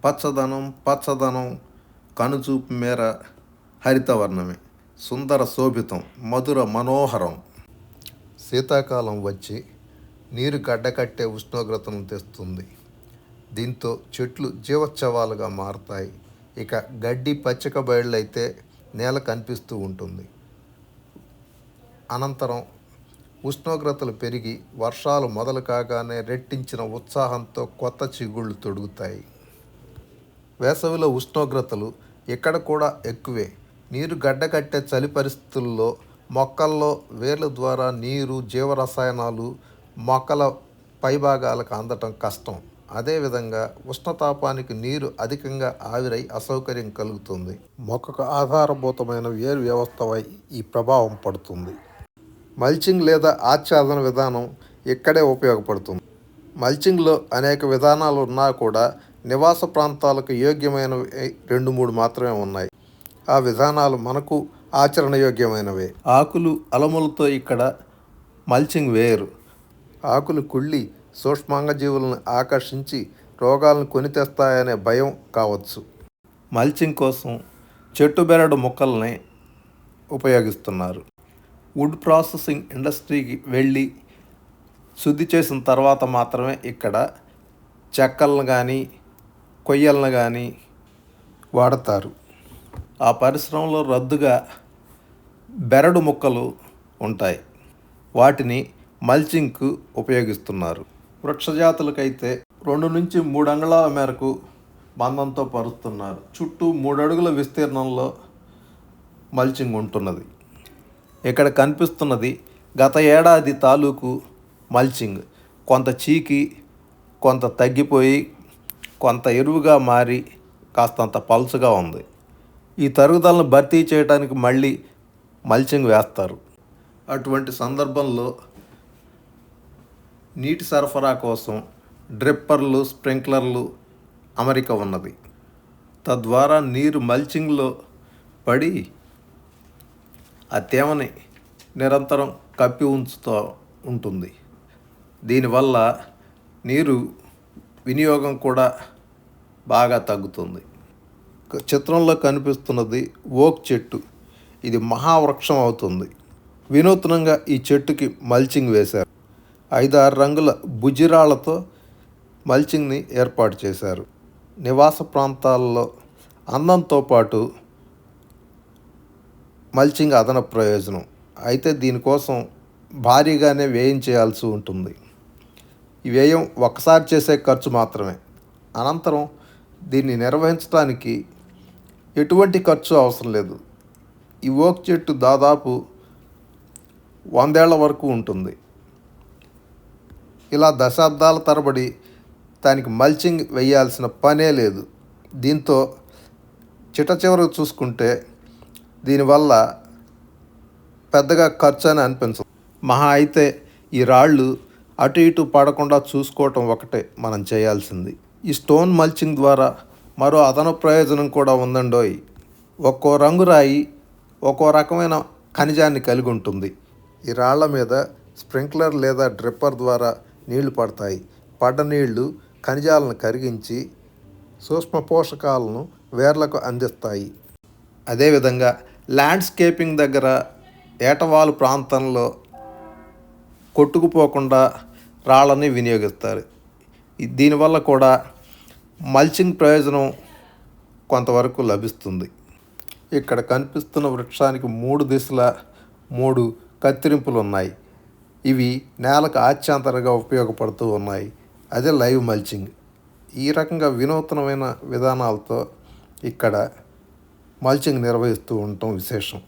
పచ్చదనం పచ్చదనం కనుచూపు మేర హరితవర్ణమే సుందర శోభితం మధుర మనోహరం. శీతాకాలం వచ్చి నీరు గడ్డకట్టే ఉష్ణోగ్రతను తెస్తుంది. దీంతో చెట్లు జీవోత్సవాలుగా మారతాయి. ఇక గడ్డి పచ్చిక బయళ్ళైతే నేల కనిపిస్తూ ఉంటుంది. అనంతరం ఉష్ణోగ్రతలు పెరిగి వర్షాలు మొదలు కాగానే రెట్టించిన ఉత్సాహంతో కొత్త చిగుళ్ళు తొడుగుతాయి. వేసవిలో ఉష్ణోగ్రతలు ఇక్కడ కూడా ఎక్కువే. నీరు గడ్డకట్టే చలి పరిస్థితుల్లో మొక్కల్లో వేర్ల ద్వారా నీరు జీవరసాయనాలు మొక్కల పైభాగాలకు అందటం కష్టం. అదేవిధంగా ఉష్ణతాపానికి నీరు అధికంగా ఆవిరై అసౌకర్యం కలుగుతుంది. మొక్కకు ఆధారభూతమైన వేరు వ్యవస్థపై ఈ ప్రభావం పడుతుంది. మల్చింగ్ లేదా ఆచ్ఛాదన విధానం ఇక్కడే ఉపయోగపడుతుంది. మల్చింగ్లో అనేక విధానాలు ఉన్నా కూడా నివాస ప్రాంతాలకు యోగ్యమైనవి 2-3 మాత్రమే ఉన్నాయి. ఆ విధానాలు మనకు ఆచరణయోగ్యమైనవే. ఆకులు అలములతో ఇక్కడ మల్చింగ్ వేయరు. ఆకులు కుళ్ళి సూక్ష్మాంగజీవులను ఆకర్షించి రోగాలను కొని తెస్తాయనే భయం కావచ్చు. మల్చింగ్ కోసం చెట్టు బెరడు మొక్కల్ని ఉపయోగిస్తున్నారు. వుడ్ ప్రాసెసింగ్ ఇండస్ట్రీకి వెళ్ళి శుద్ధి చేసిన తర్వాత మాత్రమే ఇక్కడ చెక్కలను కానీ కొయ్యలను కానీ వాడతారు. ఆ పరిశ్రమలో రద్దుగా బెరడు మొక్కలు ఉంటాయి. వాటిని మల్చింగ్కు ఉపయోగిస్తున్నారు. వృక్షజాతులకైతే 2 నుంచి 3 అంగుళాల మేరకు బంధంతో పరుస్తున్నారు. చుట్టూ 3 అడుగుల విస్తీర్ణంలో మల్చింగ్ ఉంటున్నది. ఇక్కడ కనిపిస్తున్నది గత ఏడాది తాలూకు మల్చింగ్. కొంత చీకి కొంత తగ్గిపోయి కొంత ఎరువుగా మారి కాస్తంత పల్చగా ఉంది. ఈ తరుగుదలను భర్తీ చేయడానికి మళ్ళీ మల్చింగ్ వేస్తారు. అటువంటి సందర్భంలో నీటి సరఫరా కోసం డ్రిప్పర్లు స్ప్రింక్లర్లు అమరిక ఉన్నది. తద్వారా నీరు మల్చింగ్లో పడి ఆ తేమని నిరంతరం కప్పి ఉంచుతూ ఉంటుంది. దీనివల్ల నీరు వినియోగం కూడా బాగా తగ్గుతుంది. చిత్రంలో కనిపిస్తున్నది ఓక్ చెట్టు. ఇది మహావృక్షం అవుతుంది. వినూత్నంగా ఈ చెట్టుకి మల్చింగ్ వేశారు. 5-6 రంగుల బుజిరాళ్లతో మల్చింగ్ని ఏర్పాటు చేశారు. నివాస ప్రాంతాల్లో అందంతో పాటు మల్చింగ్ అదనపు ప్రయోజనం. అయితే దీనికోసం భారీగానే వ్యయం చేయాల్సి ఉంటుంది. ఈ వ్యయం ఒక్కసారి చేసే ఖర్చు మాత్రమే. అనంతరం దీన్ని నిర్వహించడానికి ఎటువంటి ఖర్చు అవసరం లేదు. ఈ ఓక్ చెట్టు దాదాపు 100 ఏళ్ల వరకు ఉంటుంది. ఇలా దశాబ్దాల తరబడి దానికి మల్చింగ్ వేయాల్సిన పనే లేదు. దీంతో చివరకు చూసుకుంటే దీనివల్ల పెద్దగా ఖర్చు అని అనిపించదు. మహా అయితే ఈ రాళ్ళు అటు ఇటు పడకుండా చూసుకోవటం ఒకటే మనం చేయాల్సింది. ఈ స్టోన్ మల్చింగ్ ద్వారా మరో అదనపు ప్రయోజనం కూడా ఉందండోయ్. ఒక్కో రంగు రాయి ఒక్కో రకమైన ఖనిజాన్ని కలిగి ఉంటుంది. ఈ రాళ్ల మీద స్ప్రింక్లర్ లేదా డ్రిప్పర్ ద్వారా నీళ్లు పడతాయి. పడ్డ నీళ్లు ఖనిజాలను కరిగించి సూక్ష్మ పోషకాలను వేర్లకు అందిస్తాయి. అదేవిధంగా ల్యాండ్స్కేపింగ్ దగ్గర ఏటవాలు ప్రాంతంలో కొట్టుకుపోకుండా రాళ్ళని వినియోగిస్తారు. దీనివల్ల కూడా మల్చింగ్ ప్రయోజనం కొంతవరకు లభిస్తుంది. ఇక్కడ కనిపిస్తున్న వృక్షానికి 3 దిశల 3 కత్తిరింపులు ఉన్నాయి. ఇవి నేలకు ఆచ్ఛాంతరగా ఉపయోగపడుతూ ఉన్నాయి. అదే లైవ్ మల్చింగ్. ఈ రకంగా వినూత్నమైన విధానాలతో ఇక్కడ మల్చింగ్ నిర్వహిస్తూ ఉండటం విశేషం.